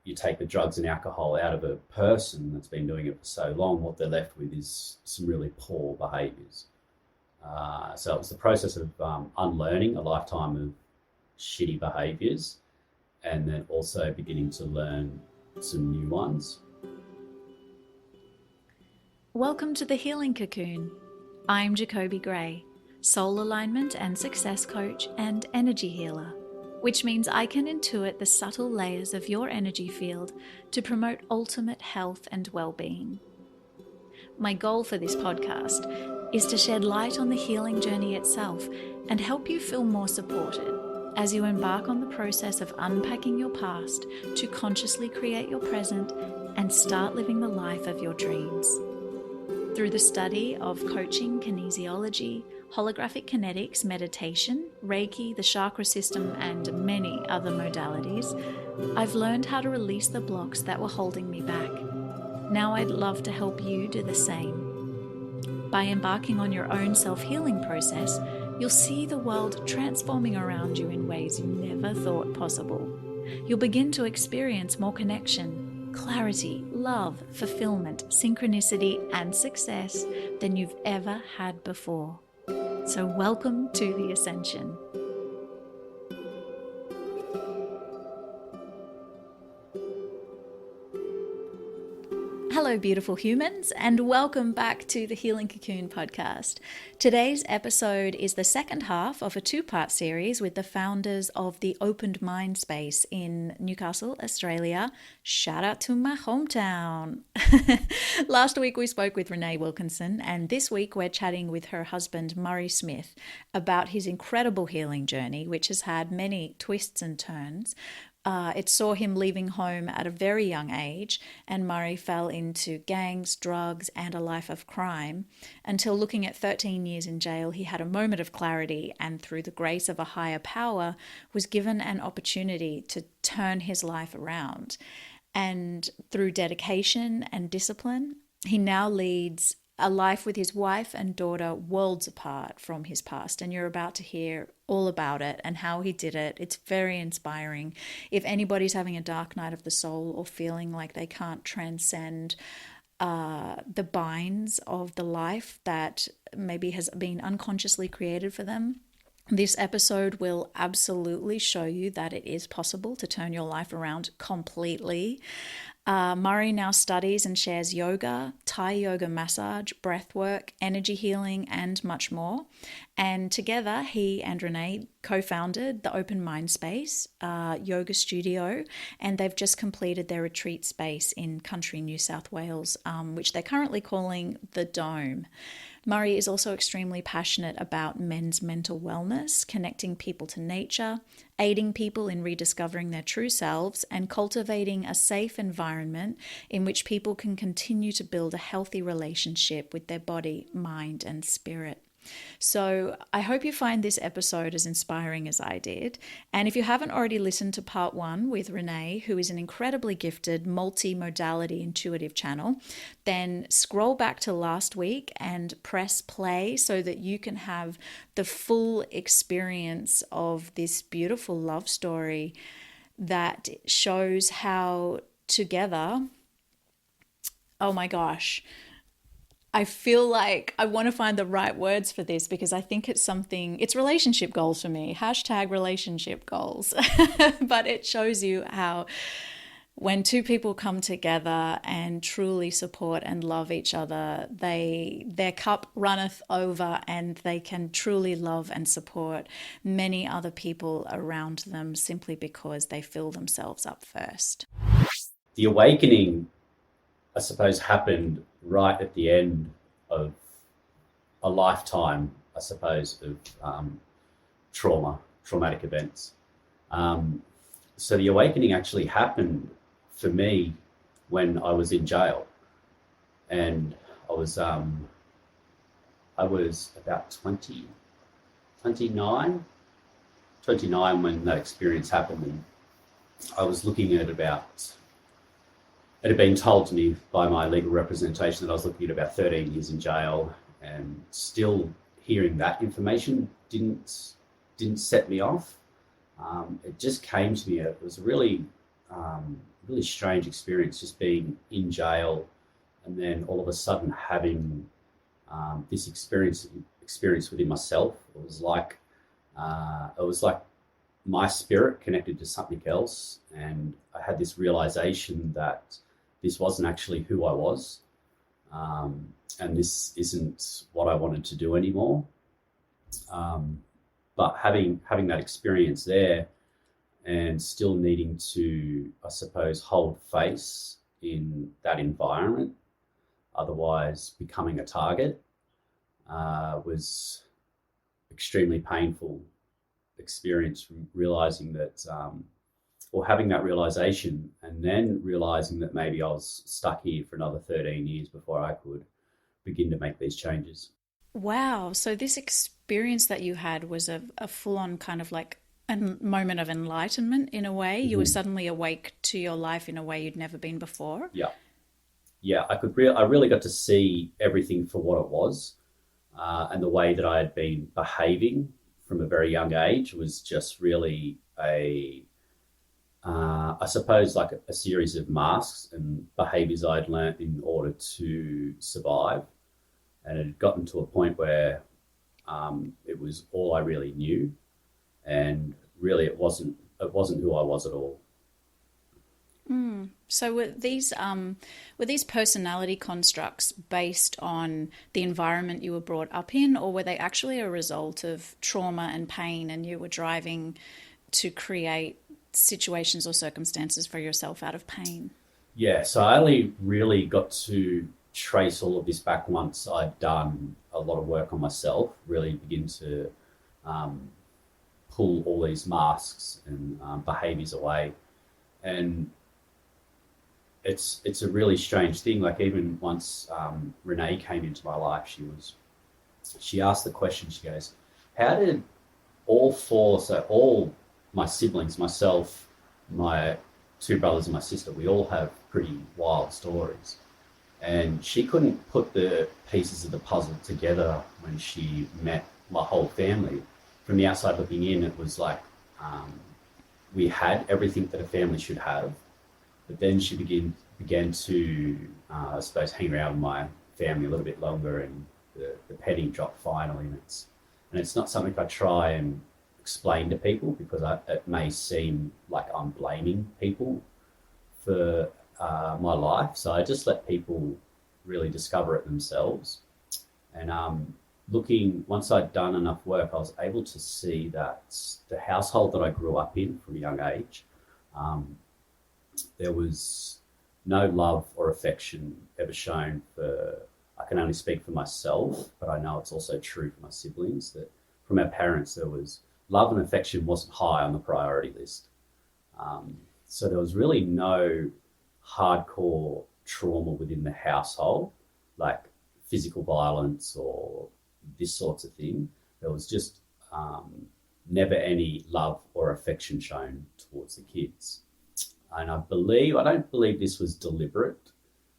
you take the drugs and alcohol out of a person that's been doing it for so long, what they're left with is some really poor behaviours. So it was the process of unlearning a lifetime of shitty behaviours, and then also beginning to learn some new ones. Welcome to the Healing Cocoon. I'm Jacoby Gray, soul alignment and success coach and energy healer, which means I can intuit the subtle layers of your energy field to promote ultimate health and well-being. My goal for this podcast is to shed light on the healing journey itself and help you feel more supported as you embark on the process of unpacking your past to consciously create your present and start living the life of your dreams. Through the study of coaching, kinesiology, holographic kinetics, meditation, Reiki, the chakra system, and many other modalities, I've learned how to release the blocks that were holding me back. Now I'd love to help you do the same. By embarking on your own self-healing process, you'll see the world transforming around you in ways you never thought possible. You'll begin to experience more connection, clarity, love, fulfillment, synchronicity, and success than you've ever had before. So welcome to the Ascension. Hello, beautiful humans, and welcome back to the Healing Cocoon podcast. Today's episode is the second half of a two-part series with the founders of the Opened Mind Space in Newcastle, Australia. Shout out to my hometown. Last week we spoke with Renee Wilkinson, and this week we're chatting with her husband, Murray Smith, about his incredible healing journey, which has had many twists and turns. It saw him leaving home at a very young age, and Murray fell into gangs, drugs, and a life of crime, until looking at 13 years in jail, he had a moment of clarity and through the grace of a higher power was given an opportunity to turn his life around. And through dedication and discipline, he now leads a life with his wife and daughter worlds apart from his past. And you're about to hear all about it and how he did it. It's very inspiring. If anybody's having a dark night of the soul or feeling like they can't transcend the binds of the life that maybe has been unconsciously created for them, this episode will absolutely show you that it is possible to turn your life around completely. Murray now studies and shares yoga, Thai yoga massage, breathwork, energy healing, and much more. And together, he and Renee co-founded the Open Mind Space yoga studio, and they've just completed their retreat space in country New South Wales, which they're currently calling the Dome. Murray is also extremely passionate about men's mental wellness, connecting people to nature, aiding people in rediscovering their true selves, and cultivating a safe environment in which people can continue to build a healthy relationship with their body, mind, and spirit. So I hope you find this episode as inspiring as I did. And if you haven't already listened to part one with Renee, who is an incredibly gifted multi-modality intuitive channel, then scroll back to last week and press play so that you can have the full experience of this beautiful love story that shows how together, oh my gosh, I feel like I want to find the right words for this because I think it's relationship goals for me, # relationship goals. But it shows you how when two people come together and truly support and love each other, their cup runneth over and they can truly love and support many other people around them simply because they fill themselves up first. The awakening, I suppose, happened right at the end of a lifetime, I suppose, of traumatic events. So the awakening actually happened for me when I was in jail, and I was about 29 when that experience happened, and I was looking at it had been told to me by my legal representation that I was looking at about 13 years in jail, and still hearing that information didn't set me off. It just came to me. It was a really really strange experience, just being in jail and then all of a sudden having this experience within myself. It was like my spirit connected to something else, and I had this realization that this wasn't actually who I was, and this isn't what I wanted to do anymore. But having that experience there, and still needing to, I suppose, hold face in that environment, otherwise becoming a target, was extremely painful experience, from realizing that, or having that realization, and then realizing that maybe I was stuck here for another 13 years before I could begin to make these changes. Wow. So this experience that you had was a full-on kind of like a moment of enlightenment in a way. You were suddenly awake to your life in a way you'd never been before. Yeah, yeah. I really got to see everything for what it was, and the way that I had been behaving from a very young age was just really I suppose, like a series of masks and behaviors I'd learnt in order to survive. And it had gotten to a point where it was all I really knew, and really it wasn't who I was at all. So were these personality constructs based on the environment you were brought up in, or were they actually a result of trauma and pain, and you were driving to create situations or circumstances for yourself out of pain? Yeah, so I only really got to trace all of this back once I'd done a lot of work on myself, really begin to pull all these masks and behaviors away. And it's a really strange thing. Like, even once Renee came into my life, she asked the question, she goes, how did all my siblings, myself, my two brothers and my sister, we all have pretty wild stories. And she couldn't put the pieces of the puzzle together when she met my whole family. From the outside looking in, it was like we had everything that a family should have. But then she began to, I suppose, hang around with my family a little bit longer, and the penny dropped finally. And it's not something I try and explain to people, because it may seem like I'm blaming people for my life. So I just let people really discover it themselves. And once I'd done enough work, I was able to see that the household that I grew up in from a young age, there was no love or affection ever shown for, I can only speak for myself, but I know it's also true for my siblings, that from our parents, there was love and affection wasn't high on the priority list. So there was really no hardcore trauma within the household, like physical violence or this sort of thing. There was just never any love or affection shown towards the kids. And I don't believe this was deliberate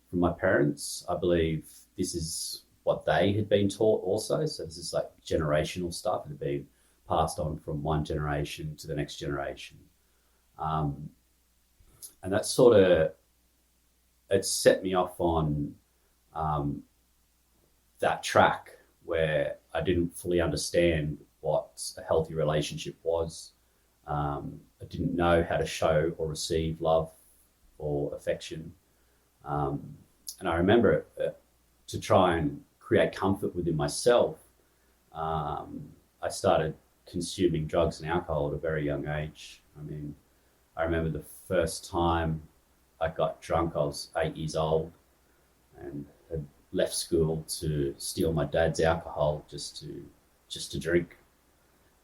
from my parents. I believe this is what they had been taught also. So this is like generational stuff that had been passed on from one generation to the next generation. And that sort of, it set me off on that track where I didn't fully understand what a healthy relationship was. I didn't know how to show or receive love or affection. And I remember to try and create comfort within myself, I started consuming drugs and alcohol at a very young age. I mean, I remember the first time I got drunk, I was 8 years old, and had left school to steal my dad's alcohol just to drink.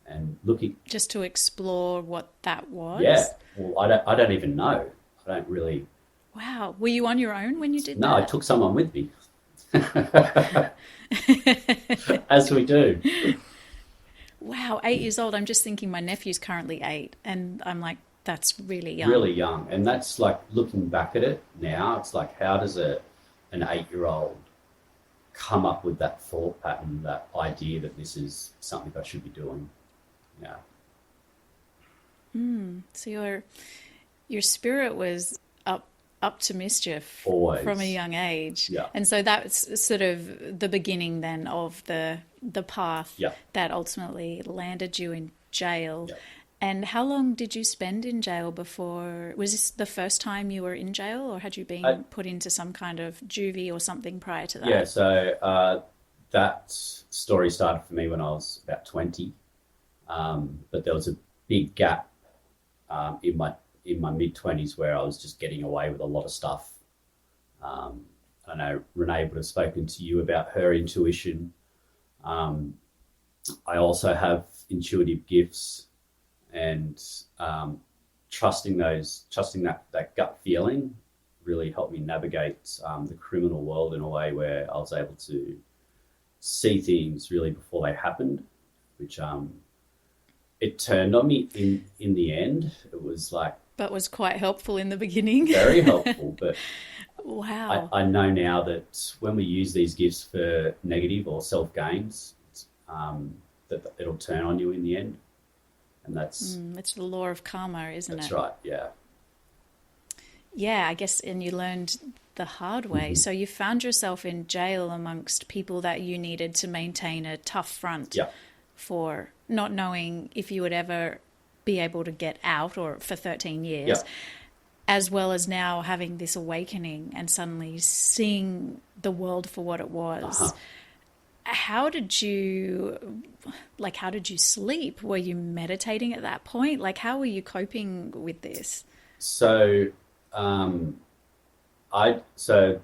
And looking, just to explore what that was. Yeah, well, I don't even know. I don't really. Wow, were you on your own when you did No, that? I took someone with me, as we do. Wow, 8 years old. I'm just thinking my nephew's currently 8, and I'm like, that's really young. Really young, and that's like, looking back at it now, it's like, how does an 8-year-old come up with that thought pattern, that idea that this is something I should be doing? Yeah. So your spirit was up up to mischief Always. from a young age. Yeah. And so that's sort of the beginning then of the path Yeah. that ultimately landed you in jail. Yeah. And how long did you spend in jail before? Was this the first time you were in jail, or had you been put into some kind of juvie or something prior to that? Yeah, so that story started for me when I was about 20, but there was a big gap in my mid-20s where I was just getting away with a lot of stuff. I know Renee would have spoken to you about her intuition. I also have intuitive gifts, and trusting that gut feeling really helped me navigate the criminal world in a way where I was able to see things really before they happened, which it turned on me in the end. It was like, but was quite helpful in the beginning. very helpful, but wow. I know now that when we use these gifts for negative or self-gains, that it'll turn on you in the end. And that's it's the law of karma, isn't it? That's right, yeah. Yeah, I guess, and you learned the hard way. Mm-hmm. So you found yourself in jail amongst people that you needed to maintain a tough front for, not knowing if you would ever be able to get out, or for 13 years, as well as now having this awakening and suddenly seeing the world for what it was. How did you sleep? Were you meditating at that point? Like, how were you coping with this? So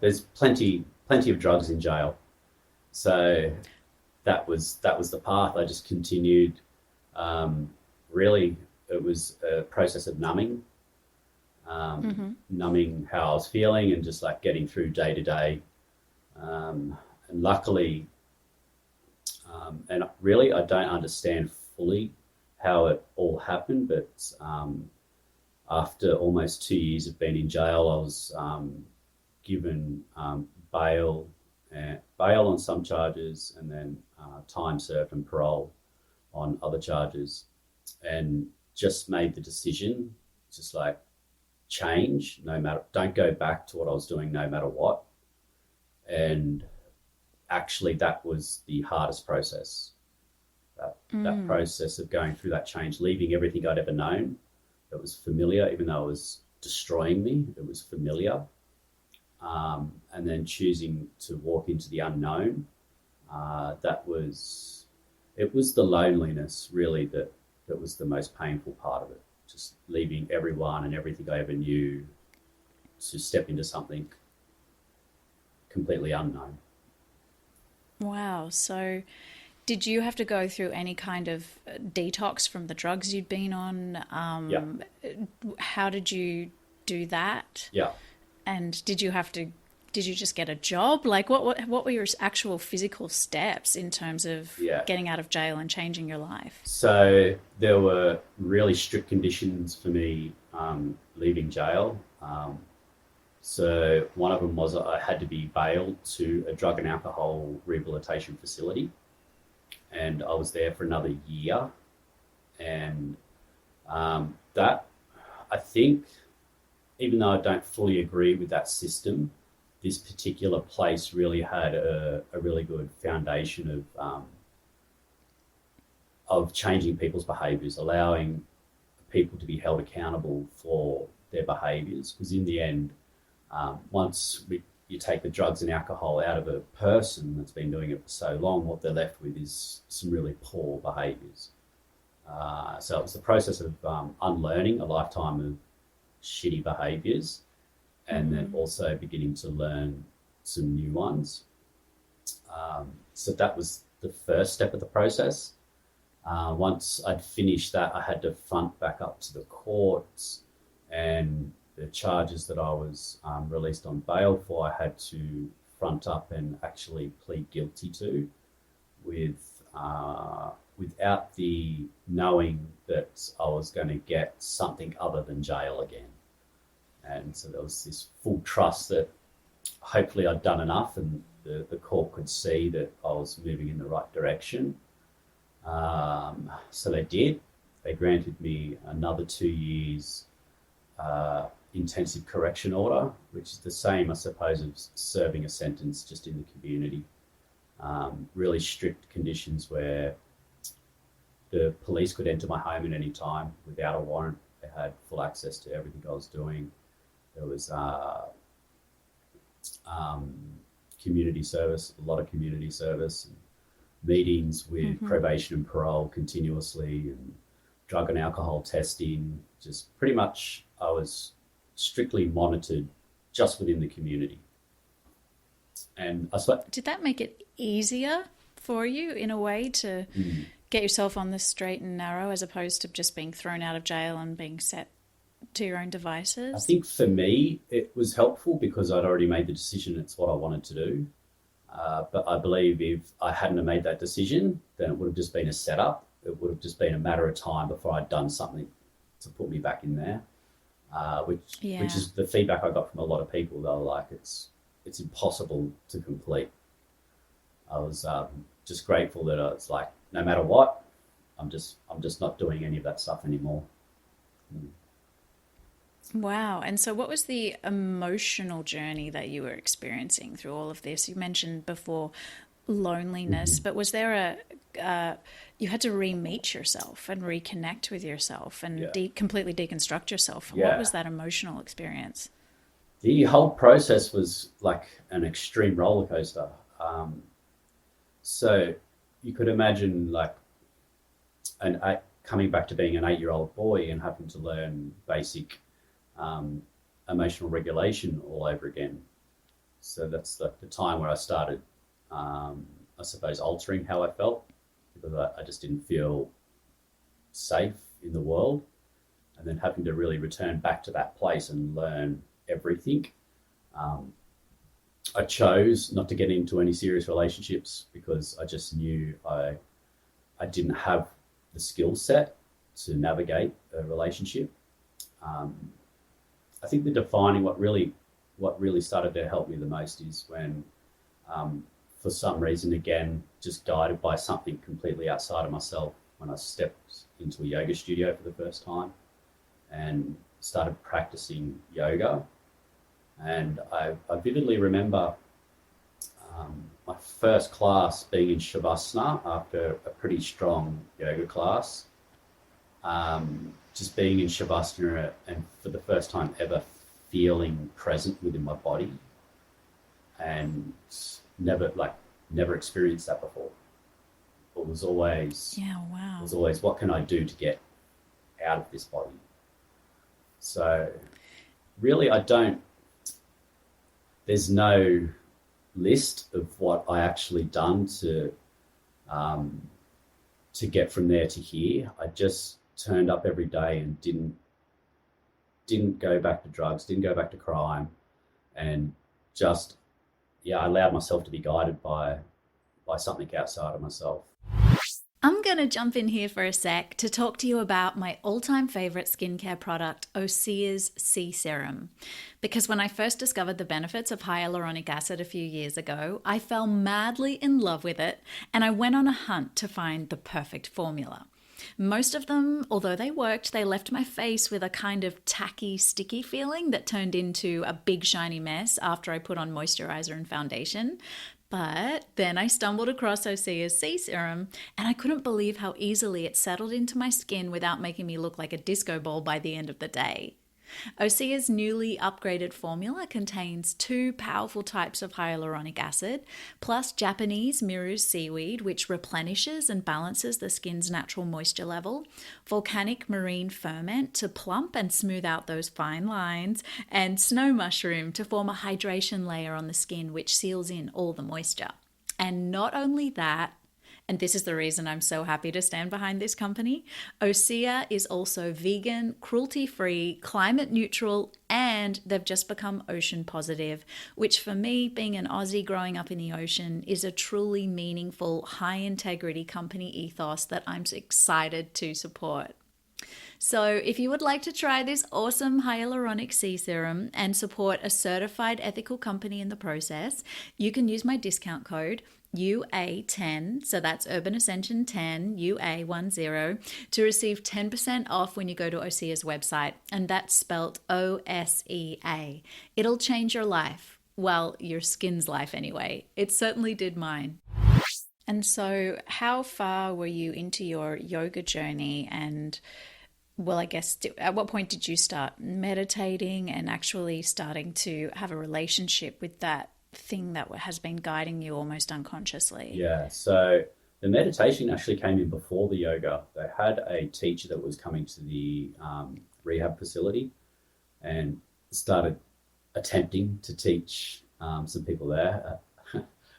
there's plenty of drugs in jail. So that was the path. I just continued. Really, it was a process of numbing how I was feeling, and just like getting through day to day. And luckily, and really, I don't understand fully how it all happened, but after almost 2 years of being in jail, I was given bail on some charges, and then time served and parole on other charges, and just made the decision, just like, change, don't go back to what I was doing no matter what. And actually, that was the hardest process. That process of going through that change, leaving everything I'd ever known that was familiar, even though it was destroying me, it was familiar. And then choosing to walk into the unknown, it was the loneliness really that was the most painful part of it. Just leaving everyone and everything I ever knew to step into something completely unknown. Wow. So did you have to go through any kind of detox from the drugs you'd been on? How did you do that? Yeah. And did you just get a job? Like, what were your actual physical steps in terms of getting out of jail and changing your life? So there were really strict conditions for me leaving jail. So one of them was I had to be bailed to a drug and alcohol rehabilitation facility, and I was there for another year. And that, I think, even though I don't fully agree with that system, this particular place really had a really good foundation of changing people's behaviours, allowing people to be held accountable for their behaviours. Because in the end, once you take the drugs and alcohol out of a person that's been doing it for so long, what they're left with is some really poor behaviours. So it was the process of unlearning a lifetime of shitty behaviours, and then also beginning to learn some new ones. So that was the first step of the process. Once I'd finished that, I had to front back up to the courts, and the charges that I was released on bail for, I had to front up and actually plead guilty to, without the knowing that I was going to get something other than jail again. And so there was this full trust that hopefully I'd done enough, and the court could see that I was moving in the right direction. So they did. They granted me another 2 years intensive correction order, which is the same, I suppose, as serving a sentence just in the community. Really strict conditions where the police could enter my home at any time without a warrant. They had full access to everything I was doing. There was community service, a lot of community service, and meetings with probation and parole continuously, and drug and alcohol testing. Just pretty much I was strictly monitored just within the community. And did that make it easier for you in a way to get yourself on the straight and narrow, as opposed to just being thrown out of jail and being set to your own devices? I think for me it was helpful because I'd already made the decision it's what I wanted to do. But I believe if I hadn't have made that decision, then it would have just been a setup. It would have just been a matter of time before I'd done something to put me back in there, which is the feedback I got from a lot of people. They were like, it's impossible to complete. I was just grateful that it's like, no matter what, I'm just not doing any of that stuff anymore. Wow. And so what was the emotional journey that you were experiencing through all of this? You mentioned before loneliness, but was there you had to re-meet yourself and reconnect with yourself and completely deconstruct yourself. Yeah. What was that emotional experience? The whole process was like an extreme roller coaster. So you could imagine like coming back to being an 8-year-old boy and having to learn basic emotional regulation all over again. So that's like the time where I started, I suppose, altering how I felt, because I just didn't feel safe in the world, and then having to really return back to that place and learn everything. I chose not to get into any serious relationships because I just knew I didn't have the skill set to navigate a relationship. I think what really started to help me the most is when, for some reason, again, just guided by something completely outside of myself, when I stepped into a yoga studio for the first time and started practicing yoga. And I vividly remember my first class being in Shavasana after a pretty strong yoga class. Just being in Shavasana and for the first time ever feeling present within my body, and never experienced that before. It was always, what can I do to get out of this body? So really there's no list of what I actually done to get from there to here. I just turned up every day and didn't go back to drugs, didn't go back to crime, and just I allowed myself to be guided by something outside of myself. I'm going to jump in here for a sec to talk to you about my all-time favorite skincare product, Osea's Sea Serum. Because when I first discovered the benefits of hyaluronic acid a few years ago, I fell madly in love with it, and I went on a hunt to find the perfect formula. Most of them, although they worked, they left my face with a kind of tacky, sticky feeling that turned into a big shiny mess after I put on moisturizer and foundation. But then I stumbled across Osea's Sea Serum, and I couldn't believe how easily it settled into my skin without making me look like a disco ball by the end of the day. Osea's newly upgraded formula contains 2 powerful types of hyaluronic acid, plus Japanese miru seaweed, which replenishes and balances the skin's natural moisture level, volcanic marine ferment to plump and smooth out those fine lines, and snow mushroom to form a hydration layer on the skin which seals in all the moisture. And not only that, and this is the reason I'm so happy to stand behind this company, Osea is also vegan, cruelty-free, climate neutral, and they've just become ocean positive, which for me, being an Aussie growing up in the ocean, is a truly meaningful, high-integrity company ethos that I'm excited to support. So, if you would like to try this awesome hyaluronic sea serum and support a certified ethical company in the process, you can use my discount code UA10, so that's Urban Ascension 10, UA10, to receive 10% off when you go to Osea's website, and that's spelt OSEA. It'll change your life. Well, your skin's life anyway. It certainly did mine. And so, how far were you into your yoga journey? And, well, I guess, at what point did you start meditating and actually starting to have a relationship with that thing that has been guiding you almost unconsciously? Yeah, so the meditation actually came in before the yoga. They had a teacher that was coming to the rehab facility and started attempting to teach some people there.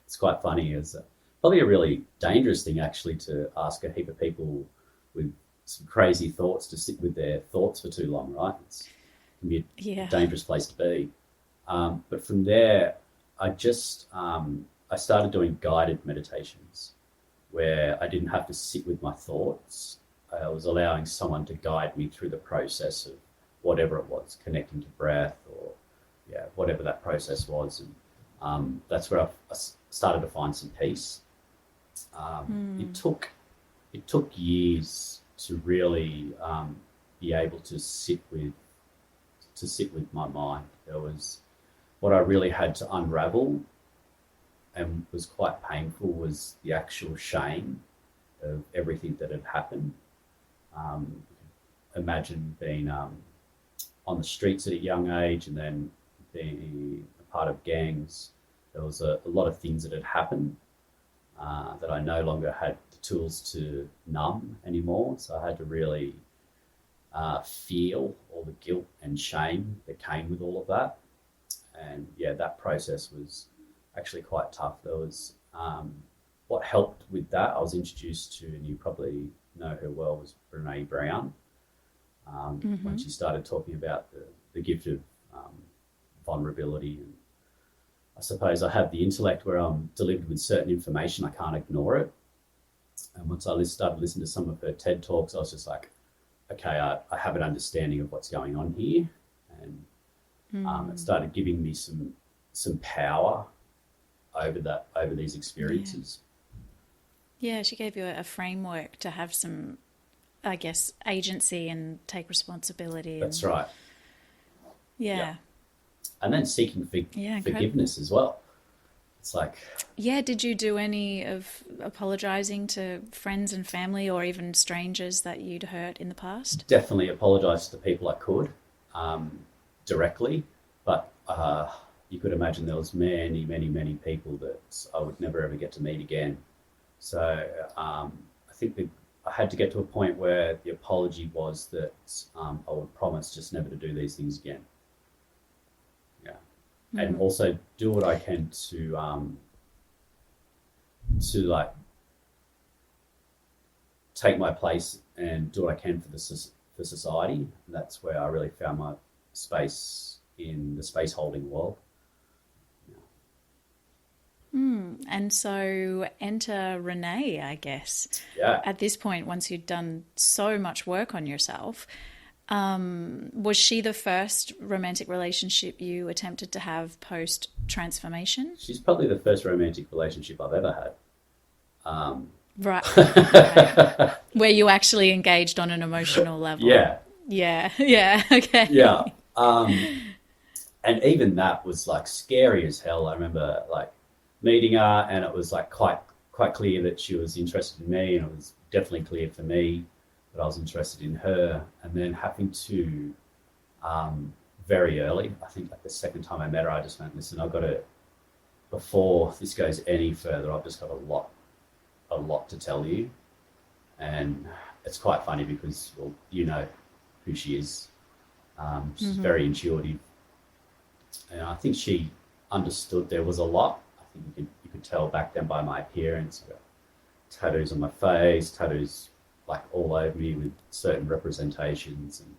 It's quite funny. It's probably a really dangerous thing actually to ask a heap of people with some crazy thoughts to sit with their thoughts for too long, right? It can be a dangerous place to be. But from there, I started doing guided meditations where I didn't have to sit with my thoughts. I was allowing someone to guide me through the process of whatever it was, connecting to breath or whatever that process was. And that's where I started to find some peace. It took years to really be able to sit with my mind. There was what I really had to unravel and was quite painful was the actual shame of everything that had happened. Imagine being on the streets at a young age and then being a part of gangs. There was a lot of things that had happened that I no longer had the tools to numb anymore. So I had to really feel all the guilt and shame that came with all of that. And that process was actually quite tough. There was what helped with that. I was introduced to, and you probably know her well, was Renee Brown. When she started talking about the gift of vulnerability. And I suppose I have the intellect where I'm delivered with certain information, I can't ignore it. And once I started listening to some of her TED Talks, I was just like, okay, I have an understanding of what's going on here. And it started giving me some power over these experiences. Yeah, she gave you a framework to have some, I guess, agency and take responsibility. That's right. Yeah. And then seeking forgiveness as well. It's like... Yeah, did you do any of apologising to friends and family or even strangers that you'd hurt in the past? Definitely apologised to the people I could directly, but you could imagine there was many, many, many people that I would never ever get to meet again. So I think that I had to get to a point where the apology was that I would promise just never to do these things again. And also do what I can to like take my place and do what I can for society. And that's where I really found my space in the space holding world. And so enter Renee, I guess. Yeah. At this point, once you'd done so much work on yourself, was she the first romantic relationship you attempted to have post-transformation? She's probably the first romantic relationship I've ever had. Right. Okay. Where you actually engaged on an emotional level. Yeah. Yeah. Okay. Yeah. And even that was like scary as hell. I remember like meeting her and it was like quite clear that she was interested in me, and it was definitely clear for me that I was interested in her. And then having to very early, I think like the second time I met her, I just went, listen, before this goes any further, I've just got a lot to tell you. And it's quite funny because, well, you know who she is. She's very intuitive. And I think she understood there was a lot. I think you could tell back then by my appearance. I've got tattoos on my face, tattoos like all over me with certain representations. And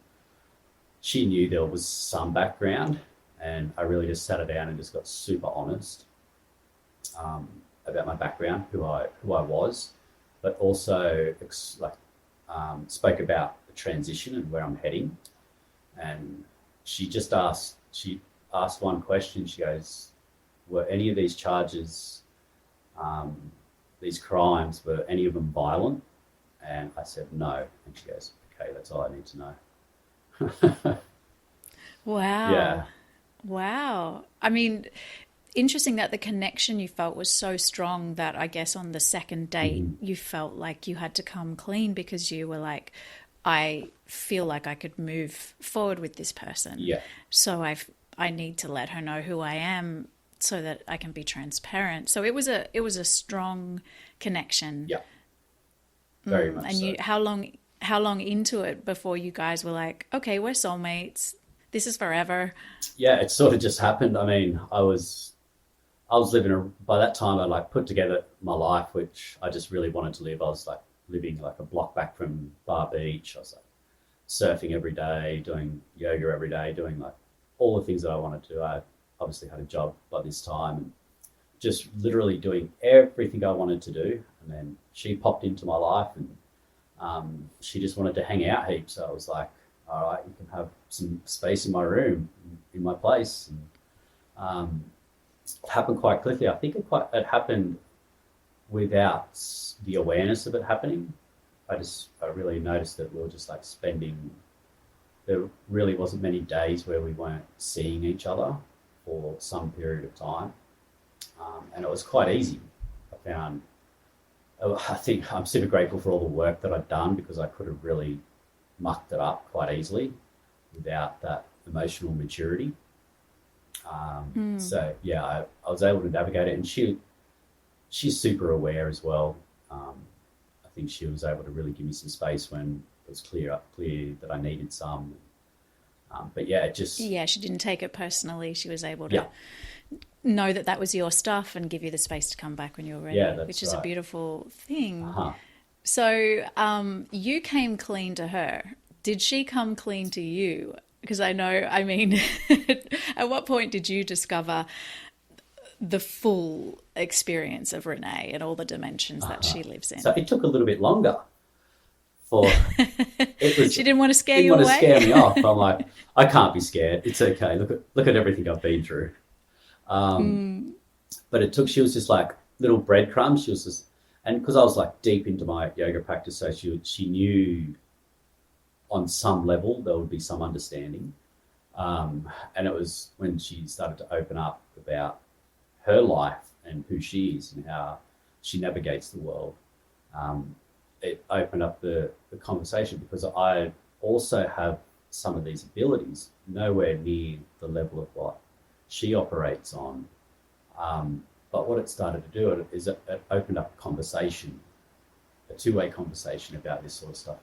she knew there was some background, and I really just sat her down and just got super honest about my background, who I was, but also spoke about the transition and where I'm heading. And she asked one question. She goes, were any of these charges, these crimes, were any of them violent? And I said, no. And she goes, okay, that's all I need to know. Wow. Yeah. Wow. I mean, interesting that the connection you felt was so strong that I guess on the second date Mhm. you felt like you had to come clean because you were like, I feel like I could move forward with this person. Yeah. So I need to let her know who I am so that I can be transparent. So it was a strong connection. Yeah. Very much And so. you how long into it before you guys were like, okay, we're soulmates. This is forever. Yeah, it sort of just happened. I mean, I was living by that time I like put together my life, which I just really wanted to live. I was like living like a block back from Bar Beach. I was like surfing every day, doing yoga every day, doing like all the things that I wanted to do. I obviously had a job by this time and just literally doing everything I wanted to do. And then she popped into my life and she just wanted to hang out heaps. So I was like, all right, you can have some space in my room, in my place. And it happened quite quickly. I think it happened without the awareness of it happening. I really noticed that we were just like there really wasn't many days where we weren't seeing each other for some period of time. And it was quite easy. I think I'm super grateful for all the work that I've done because I could have really mucked it up quite easily without that emotional maturity. So yeah, I was able to navigate it, and she's super aware as well. I think she was able to really give me some space when it was clear that I needed some. But yeah, it just Yeah, she didn't take it personally. She was able yeah, to know that that was your stuff and give you the space to come back when you're ready, yeah, that's which is a right. beautiful thing. Uh-huh. So, you came clean to her. Did she come clean to you? Because I know, I mean, at what point did you discover the full experience of Renee and all the dimensions that she lives So in? it took a little bit longer for it was She didn't want to scare didn't you want to scare away? me off. I'm like, I can't be scared. It's okay. Look at everything I've been through. But she was just like little breadcrumbs. She was just, and because I was like deep into my yoga practice, so she knew on some level there would be some understanding. And it was when she started to open up about her life and who she is and how she navigates the world. It opened up the conversation because I also have some of these abilities, nowhere near the level of what she operates on. But what it started to do is it opened up a conversation, a two-way conversation about this sort of stuff.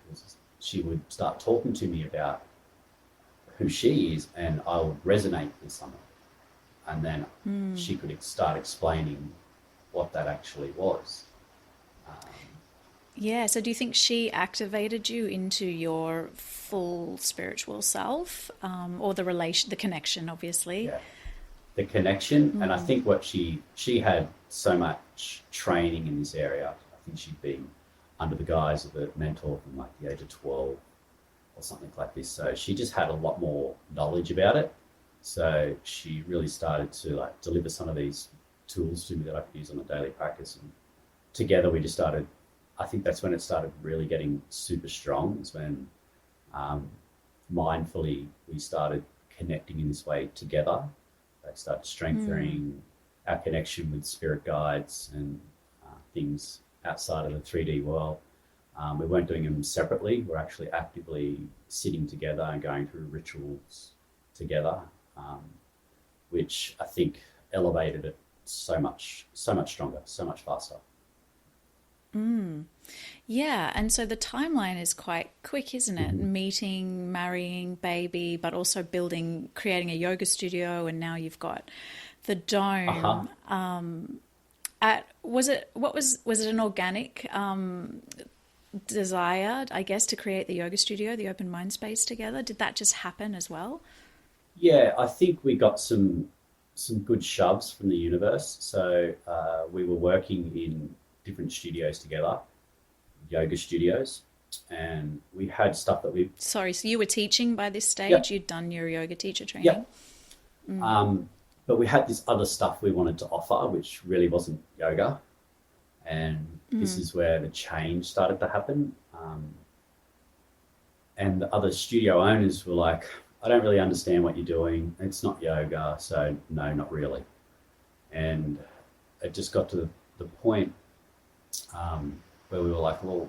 She would start talking to me about who she is, and I would resonate with something. And then she could start explaining what that actually was. Yeah, so do you think she activated you into your full spiritual self, or the connection, obviously? Yeah, the connection, and I think what she had so much training in this area. I think she'd been under the guise of a mentor from like the age of 12 or something like this. So she just had a lot more knowledge about it. So she really started to like deliver some of these tools to me that I could use on a daily practice. And together we just started, I think that's when it started really getting super strong. It's when mindfully we started connecting in this way together. They started strengthening our connection with spirit guides and things outside of the 3D world. We weren't doing them separately. We're actually actively sitting together and going through rituals together, which I think elevated it so much stronger, so much faster. Yeah, and so the timeline is quite quick, isn't it? Mm-hmm. Meeting, marrying, baby, but also creating a yoga studio, and now you've got the Uh-huh. dome. Was it an organic desire, I guess, to create the yoga studio, the open mind space together? Did that just happen as well? Yeah, I think we got some good shoves from the universe. So we were working in different studios together, yoga studios, and we had stuff that we. Sorry, so you were teaching by this stage? Yep. You'd done your yoga teacher training? Yep. But we had this other stuff we wanted to offer, which really wasn't yoga. And this is where the change started to happen. And the other studio owners were like, I don't really understand what you're doing. It's not yoga. So no, not really. And it just got to the point where we were like, well,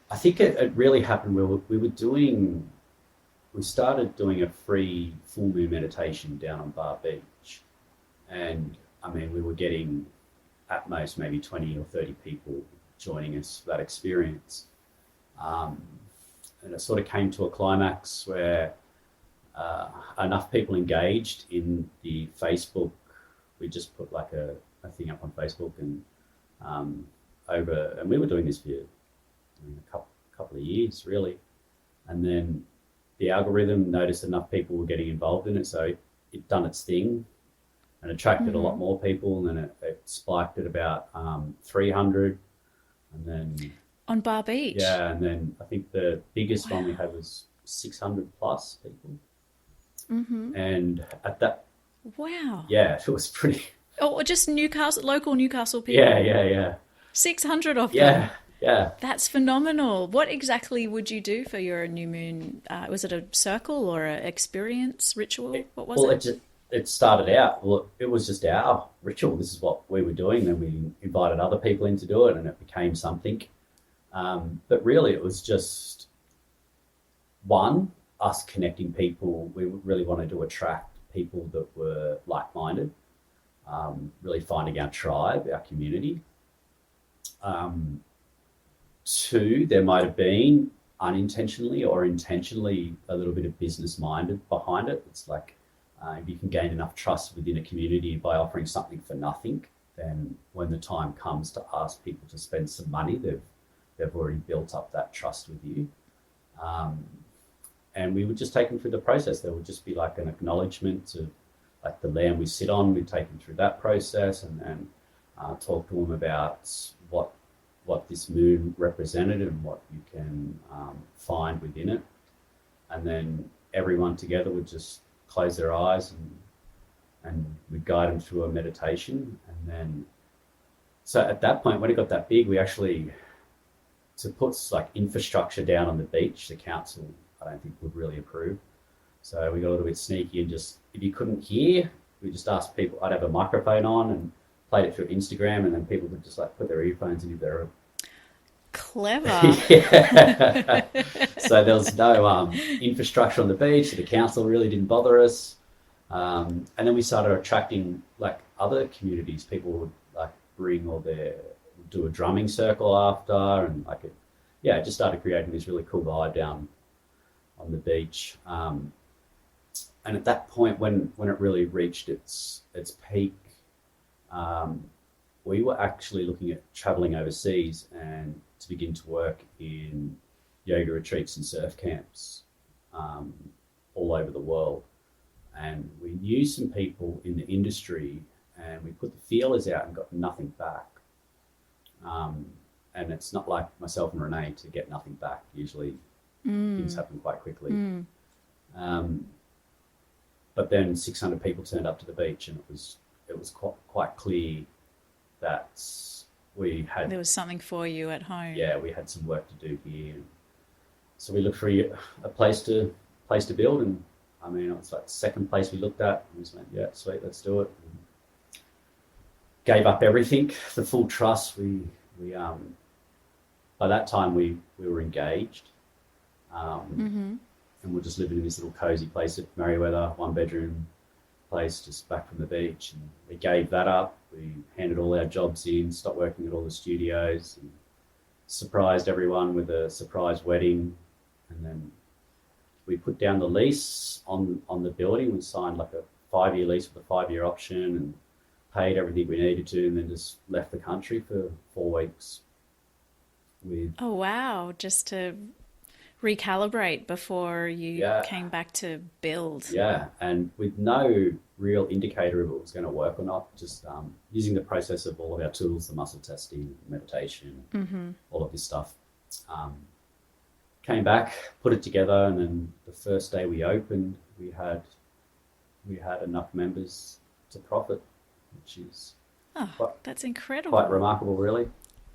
I think it really happened where we started doing a free full moon meditation down on Bar Beach. And I mean, we were getting at most maybe 20 or 30 people joining us for that experience. And it sort of came to a climax where enough people engaged in the Facebook. We just put like a thing up on Facebook and and we were doing this for a couple of years really. And then the algorithm noticed enough people were getting involved in it, so it done its thing and attracted a lot more people, and then it spiked at about 300, and then on Bar Beach. Yeah, and then I think the biggest one we had was 600 plus people. And at that, yeah, it was pretty. Oh, just Newcastle, local Newcastle people. Yeah. 600 of them. Yeah. That's phenomenal. What exactly would you do for your new moon? Was it a circle or an experience ritual? What was it? It started out, it was just our ritual. This is what we were doing. Then we invited other people in to do it, and it became something. But really it was just us connecting people. We really wanted to attract people that were like-minded, really finding our tribe, our community. Two, there might have been unintentionally or intentionally a little bit of business-minded behind it. It's like if you can gain enough trust within a community by offering something for nothing, then when the time comes to ask people to spend some money, they've already built up that trust with you. And we would just take them through the process. There would just be like an acknowledgement of like the land we sit on. We'd take them through that process and then talk to them about what this moon represented and what you can find within it. And then everyone together would just close their eyes and we'd guide them through a meditation. And then, so at that point, when it got that big, we actually, to put like infrastructure down on the beach, the council, I don't think would really approve. So we got a little bit sneaky and just, if you couldn't hear, we just asked people, I'd have a microphone on and played it through Instagram, and then people would just like put their earphones in if they're clever. Yeah. So there was no infrastructure on the beach, so the council really didn't bother us. And then we started attracting like other communities. People would like bring do a drumming circle after, and like it just started creating this really cool vibe down on the beach. And at that point, when it really reached its peak, we were actually looking at traveling overseas and to begin to work in yoga retreats and surf camps all over the world. And we knew some people in the industry, and we put the feelers out and got nothing back. And it's not like myself and Renee to get nothing back. Usually things happen quite quickly. But then 600 people turned up to the beach, and it was quite clear that there was something for you at home. Yeah, we had some work to do here. So we looked for a place to build, and I mean, it was like the second place we looked at, and we just went, yeah, sweet, let's do it. And gave up everything, the full trust. We by that time we were engaged, and we're just living in this little cozy place at Merriweather, 1-bedroom place just back from the beach. And we gave that up. We handed all our jobs in, stopped working at all the studios, and surprised everyone with a surprise wedding. And then we put down the lease on the building. We signed like a 5-year lease with a 5-year option and paid everything we needed to, and then just left the country for 4 weeks. Oh, wow. Just to recalibrate before you came back to build. Yeah, and with no real indicator of it was going to work or not, just using the process of all of our tools, the muscle testing, meditation, all of this stuff, came back, put it together, and then the first day we opened, we had enough members to profit, which is that's incredible. Quite remarkable, really.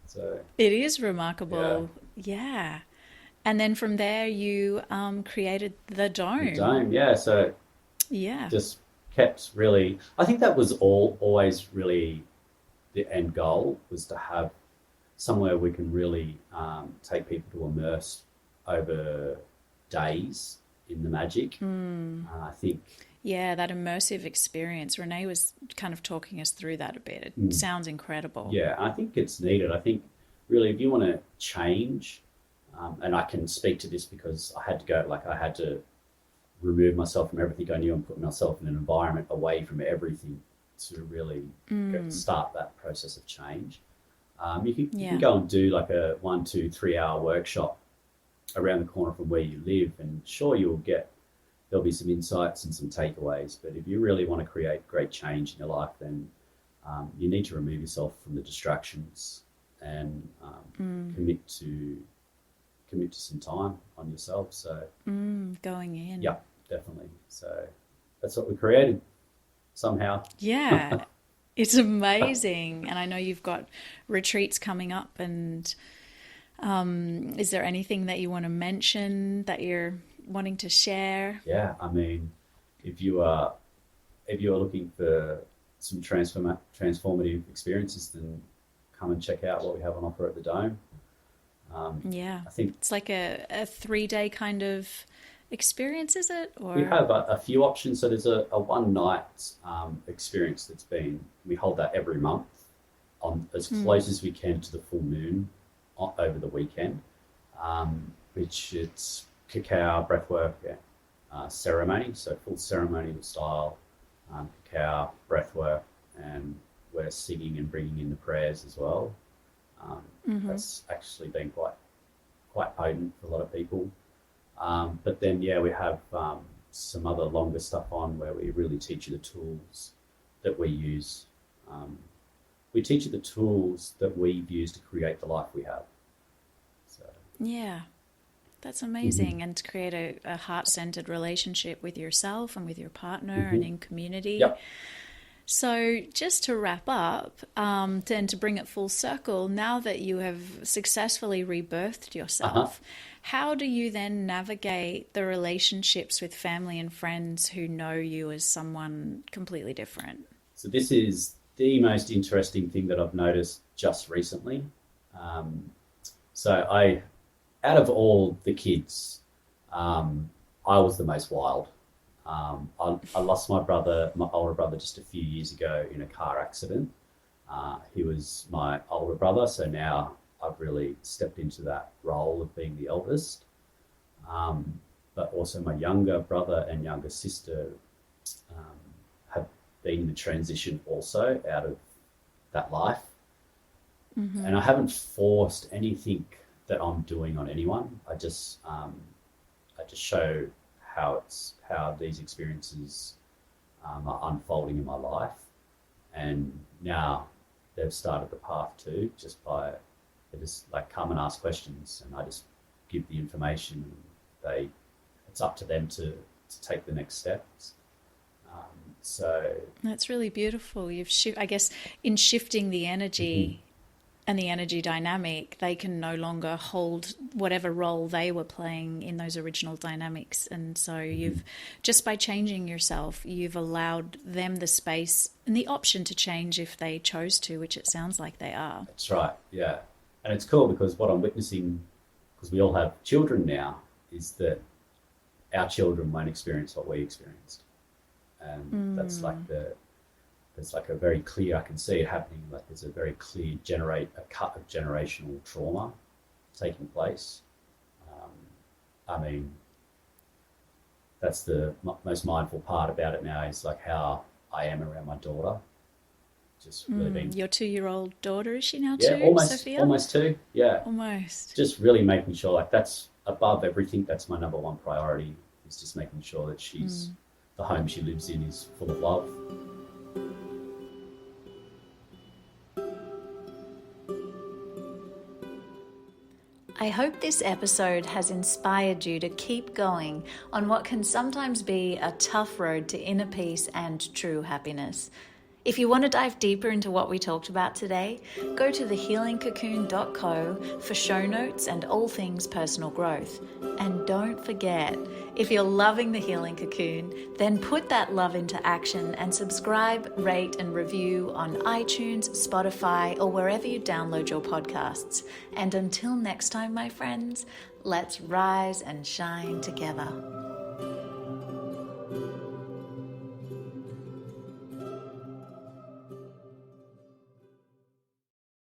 So it is yeah, remarkable. Yeah. And then from there, you created the the dome. dome, yeah. So Yeah. just kept really. I think that was always really the end goal, was to have somewhere we can really take people to immerse over days in the magic. I think. Yeah, that immersive experience. Renee was kind of talking us through that a bit. It sounds incredible. Yeah, I think it's needed. I think really, if you want to change, and I can speak to this because I had to go, like I had to remove myself from everything I knew and put myself in an environment away from everything to really start that process of change. You can go and do like a 1, 2, 3 hour workshop around the corner from where you live, and sure, there'll be some insights and some takeaways. But if you really want to create great change in your life, then you need to remove yourself from the distractions and commit to some time on yourself. So going in. yeah, definitely. So that's what we created somehow. Yeah, it's amazing. And I know you've got retreats coming up. And is there anything that you want to mention that you're wanting to share? Yeah, I mean, if you are looking for some transformative experiences, then come and check out what we have on offer at the Dome. Yeah, I think it's like a 3-day kind of experience, is it? Or we have a few options. So there's a one night experience we hold that every month on as close as we can to the full moon over the weekend, which it's cacao breathwork ceremony, so full ceremonial style cacao breathwork, and we're singing and bringing in the prayers as well. That's actually been quite potent for a lot of people. But then, we have some other longer stuff on where we really teach you the tools that we use. We teach you the tools that we've used to create the life we have. So yeah, that's amazing. And to create a heart-centered relationship with yourself and with your partner and in community. Yep. So just to wrap up, and to bring it full circle, now that you have successfully rebirthed yourself, how do you then navigate the relationships with family and friends who know you as someone completely different? So this is the most interesting thing that I've noticed just recently. Out of all the kids, I was the most wild. I lost my older brother, just a few years ago in a car accident. He was my older brother, so now I've really stepped into that role of being the eldest. But also my younger brother and younger sister have been in the transition also out of that life. And I haven't forced anything that I'm doing on anyone. I just show how these experiences are unfolding in my life, and now they've started the path too. They just like come and ask questions, and I just give the information. It's up to them to take the next steps. So that's really beautiful. I guess in shifting the energy and the energy dynamic, they can no longer hold whatever role they were playing in those original dynamics. And so you've, just by changing yourself, you've allowed them the space and the option to change if they chose to, which it sounds like they are. That's right, yeah. And it's cool because what I'm witnessing, because we all have children now, is that our children won't experience what we experienced. And that's like a very clear, I can see it happening, like there's a very clear cut of generational trauma taking place. I mean, that's the most mindful part about it now, is like how I am around my daughter. Just really being... Your 2-year-old daughter, is she now yeah, two, Sophia? almost 2, yeah. Almost. Just really making sure, like that's above everything, that's my number one priority, is just making sure that the home she lives in is full of love. I hope this episode has inspired you to keep going on what can sometimes be a tough road to inner peace and true happiness. If you want to dive deeper into what we talked about today, go to thehealingcocoon.co for show notes and all things personal growth. And don't forget, if you're loving The Healing Cocoon, then put that love into action and subscribe, rate and review on iTunes, Spotify, or wherever you download your podcasts. And until next time, my friends, let's rise and shine together.